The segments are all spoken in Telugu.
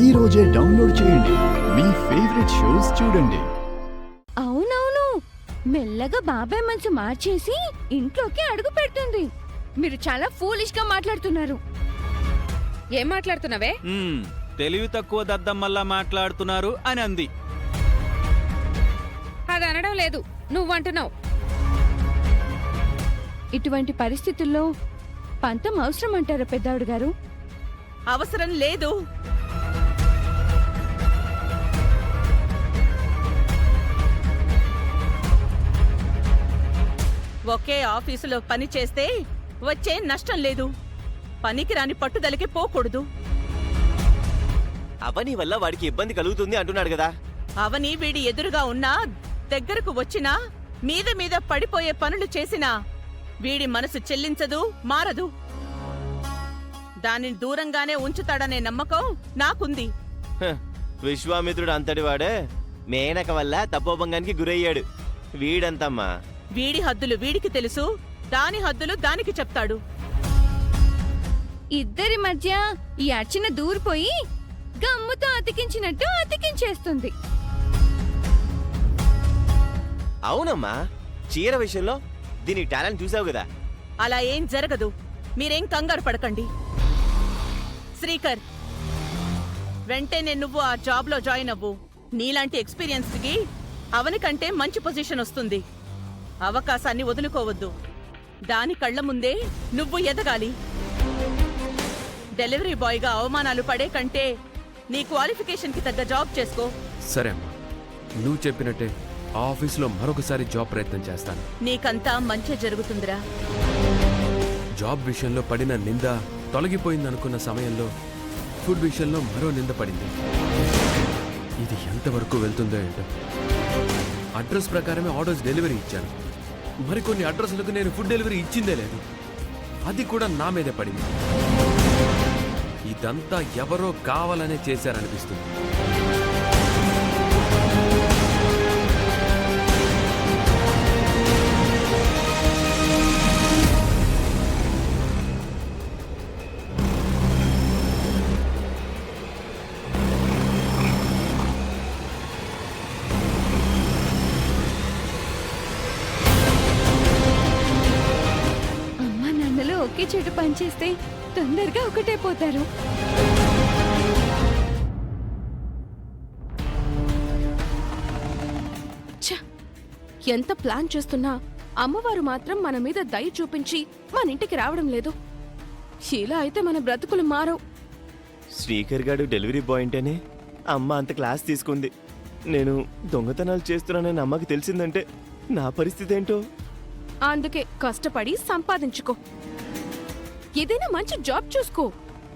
ఈ రోజే డౌన్లోడ్ చేయండి. మీ ఫేవరెట్ షోస్ చూడండి. అవునవును, మెల్లగా బాబాయ్ మనసు మార్చేసి ఇంట్లోకి అడుగు పెడుతుంది. మీరు చాలా ఫూలిష్ గా మాట్లాడుతున్నారు. ఏం మాట్లాడుతున్నావే? తెలివి తక్కువ దద్దమ్మల్లా మాట్లాడుతున్నారు అని అంది. అది అనడం లేదు, నువ్వంటున్నావు. ఇటువంటి పరిస్థితుల్లో పంతం అవసరం అంటారా పెద్దావిడ గారు? అవసరం లేదు. ఒకే ఆఫీసులో పని చేస్తే వచ్చే నష్టం లేదు. పనికిరాని పట్టుదలకి పోకూడదు. అవని వల్ల వాడికి ఇబ్బంది కలుగుతుంది అంటున్నాడు కదా. అవని వీడి ఎదురుగా ఉన్నా, దగ్గరకు వచ్చినా, మీద మీద పడిపోయే పనులు చేసినా వీడి మనసు చెల్లించదు, మారదు. దానిని దూరంగానే ఉంచుతాడనే నమ్మకం నాకుంది. విశ్వామిత్రుడు అంతటి వాడే మేనక వల్ల తపోభంగానికి గురయ్యాడు. వీడంతమ్మా. వీడి హద్దులు వీడికి తెలుసు, దాని హద్దులు దానికి చెప్తాడు. ఇద్దరి మధ్య ఈ అర్చన దూరిపోయి గమ్ముతో అతికించినట్టు అతికించేస్తుంది. అవునమ్మా, చీర విషయంలో దీని టాలెంట్ చూసావు కదా. అలా ఏం జరగదు. మీరేం కంగారు పడకండి. శ్రీకర్, వెంటనే నువ్వు ఆ జాబ్లో జాయిన్ అవ్వు. నీలాంటి ఎక్స్పీరియన్స్కి అవని కంటే మంచి పొజిషన్ వస్తుంది. అవకాశాన్ని వదులుకోవద్దు. దాని కళ్ల ముందే నువ్వు ఎదగాలి. డెలివరీ బాయ్గా అవమానాలు పడే కంటే నీ క్వాలిఫికేషన్కి తగ్గ జాబ్ చేసుకో. సరే అమ్మా, నువ్వు చెప్పినట్టే ఆఫీసులో మరొకసారి జాబ్ ప్రయత్నం చేస్తాను. నీకంతా మంచి జరుగుతుందిరా. జాబ్ విషయంలో పడిన నింద తొలగిపోయిందనుకున్న సమయంలో ఫుడ్ విషయంలో మరో నింద పడింది. ఇది ఎంతవరకు వెళ్తుందో ఏంటో. అడ్రస్ ప్రకారమే ఆర్డర్స్ డెలివరీ ఇచ్చాను. మరికొన్ని అడ్రస్లకు నేను ఫుడ్ డెలివరీ ఇచ్చిందే లేదు. అది కూడా నా మీదే పడింది. ఇదంతా ఎవరో కావాలనే చేశారనిపిస్తుంది. అమ్మా నాన్నలు ఒకే చెట్టు పనిచేస్తే తొందరగా ఒకటైపోతారు. ఎంత ప్లాన్ చేస్తున్నా అమ్మవారు మాత్రం మన మీద దయ చూపించి మన ఇంటికి రావడం లేదు. ఇలా అయితే మన బ్రతుకులు మారవు. శ్రీకర్ గారు డెలివరీ బాయ్ అంటేనే అమ్మ అంత క్లాస్ తీసుకుంది. నేను దొంగతనాలు చేస్తున్నానని అమ్మకి తెలిసిందంటే నా పరిస్థితి ఏంటో. అందుకే కష్టపడి సంపాదించుకో. ఏదైనా మంచి జాబ్ చూసుకో.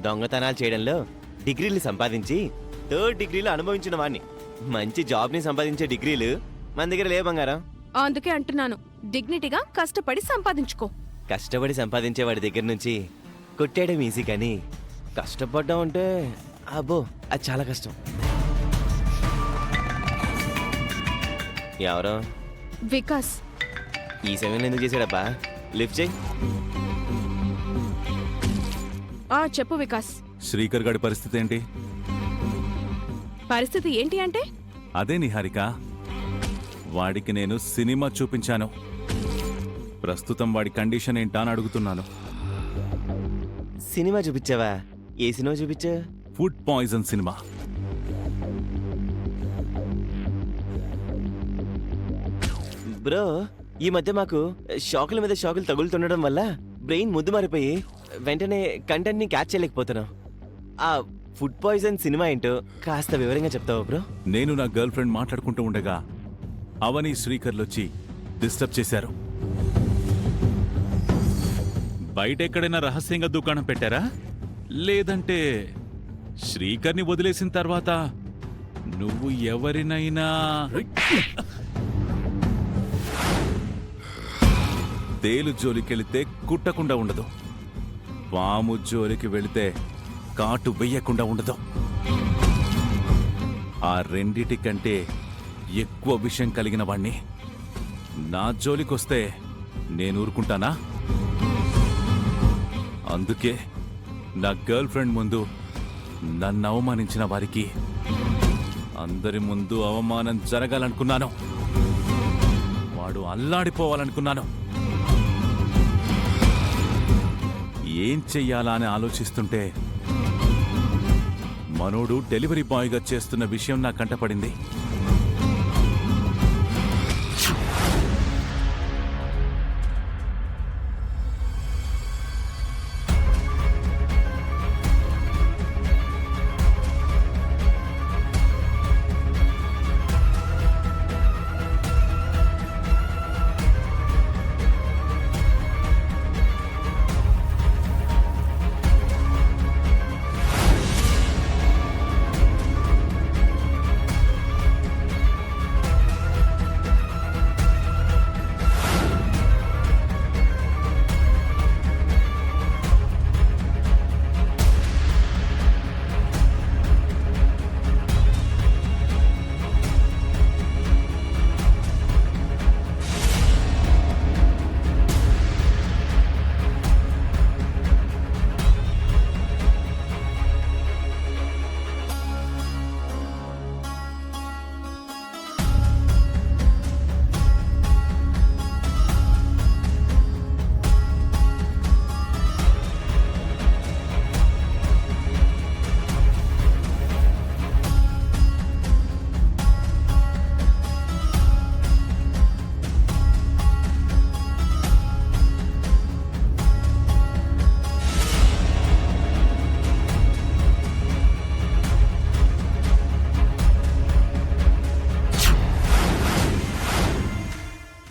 దొంగతనాలు చేయడంలో డిగ్రీలు సంపాదించి 3rd డిగ్రీలు అనుభవించిన వాణ్ణి. మంచి జాబ్ని సంపాదించే డిగ్రీలు మన దగ్గర లే బంగారం. అందుకే అంటున్నాను, డిగ్నిటీగా కష్టపడి సంపాదించుకో. కష్టపడి సంపాదించే వాడి దగ్గర నుంచి కొట్టేయడం ఈజీ, కానీ కష్టపడ్డాం అంటే అబ్బో అది చాలా కష్టం. ఎవరో వికాస్. ఈ సమయంలో ఎందుకు చేశాడబ్బా? లిఫ్ట్ చేయి. చెప్పు వికాస్. శ్రీకర్ గాడి పరిస్థితి ఏంటి? పరిస్థితి ఏంటి అంటే? అదే నిహారిక, వాడికి నేను సినిమా చూపించాను. ప్రస్తుతం వాడి కండిషన్ ఏంటా అని అడుగుతున్నాను. సినిమా చూపించావా? ఏ సినిమా చూపించా? Food poison cinema. బ్రో, ఈ మధ్య మాకు షాకుల మీద షాకులు తగులుతుండడం వల్ల బ్రెయిన్ ముద్దు మారిపోయి వెంటనే కంటెంట్ ని క్యాచ్ చేయలేకపోతున్నాం. ఆ ఫుడ్ పాయిజన్ సినిమా ఏంటో కాస్త వివరంగా చెప్తావా బ్రో? నేను నా గర్ల్ ఫ్రెండ్ మాట్లాడుకుంటూ ఉండగా అవని శ్రీకర్లొచ్చి డిస్టర్బ్ చేశారు. బయట ఎక్కడైనా రహస్యంగా దుకాణం పెట్టారా? లేదంటే శ్రీకర్ని వదిలేసిన తర్వాత నువ్వు ఎవరినైనా తేలు జోలికెళితే కుట్టకుండా ఉండదు, పాము జోలికి వెళితే కాటు వెయ్యకుండా ఉండదు. ఆ రెండిటి కంటే ఎక్కువ విషయం కలిగిన వాణ్ణి. నా జోలికొస్తే నేను ఊరుకుంటానా? అందుకే నా గర్ల్ ఫ్రెండ్ ముందు నన్ను అవమానించిన వారికి అందరి ముందు అవమానం జరగాలనుకున్నాను. వాడు అల్లాడిపోవాలనుకున్నాను. ఏం చెయ్యాలా అని ఆలోచిస్తుంటే మనోడు డెలివరీ బాయ్గా చేస్తున్న విషయం నా కంటపడింది.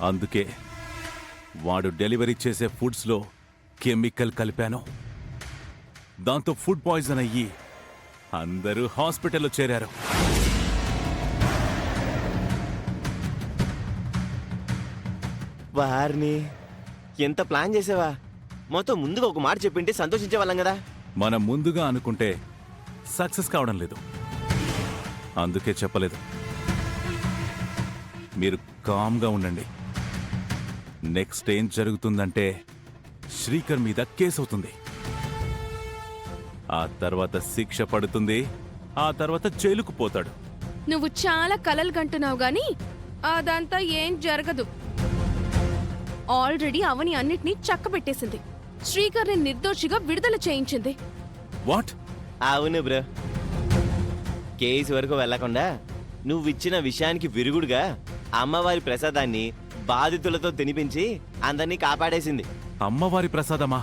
అందుకే వాడు డెలివరీ చేసే ఫుడ్స్లో కెమికల్ కలిపాను. దాంతో ఫుడ్ పాయిజన్ అయ్యి అందరూ హాస్పిటల్లో చేరారు. వారిని ఎంత ప్లాన్ చేసావా? మొత్తం ముందుగా ఒక మాట చెప్పింటే సంతోషించే వాళ్ళం కదా. మనం ముందుగా అనుకుంటే సక్సెస్ కావడం లేదు, అందుకే చెప్పలేదు. మీరు కామ్గా ఉండండి. నెక్స్ట్ ఏం జరుగుతుందంటే శ్రీకర్ మీద కేసు అవుతుంది. ఆ తర్వాత శిక్ష పడుతుంది. ఆ తర్వాత జైలుకు పోతాడు. నువ్వు చాలా కలలు కంటున్నావు గాని అదంతా ఏం జరగదు. ఆల్రెడీ అవని అన్నిటినీ చక్కబెట్టేసింది. శ్రీకర్ని నిర్దోషిగా విడుదల చేయించింది. వాట్? అవును బ్రో, కేసు వరకు వెళ్లకుండా నువ్విచ్చిన విషయానికి విరుగుడుగా అమ్మవారి ప్రసాదాన్ని బాధితులతో తినిపించి అందరినీ కాపాడేసింది. అమ్మవారి ప్రసాదమా?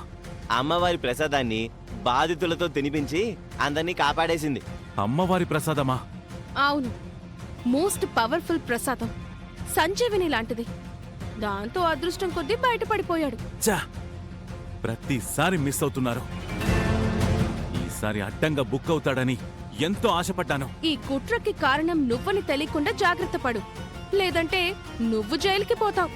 అమ్మవారి ప్రసాదాన్ని బాధితులతో తినిపించి అందరినీ కాపాడేసింది. అమ్మవారి ప్రసాదమా? అవును, మోస్ట్ పవర్ఫుల్ ప్రసాదం, సంజీవిని లాంటిది. దాంతో అదృష్టం కొద్దీ బయటపడిపోయాడు. చా, ప్రతిసారి మిస్ అవుతున్నారు. ఈసారి అడ్డంగా బుక్ అవుతాడని ఎంతో ఆశపడ్డాను. ఈ కుట్రకి కారణం నువ్వని తెలియకుండా జాగ్రత్త పడు, లేదంటే నువ్వు జైలుకి పోతావు.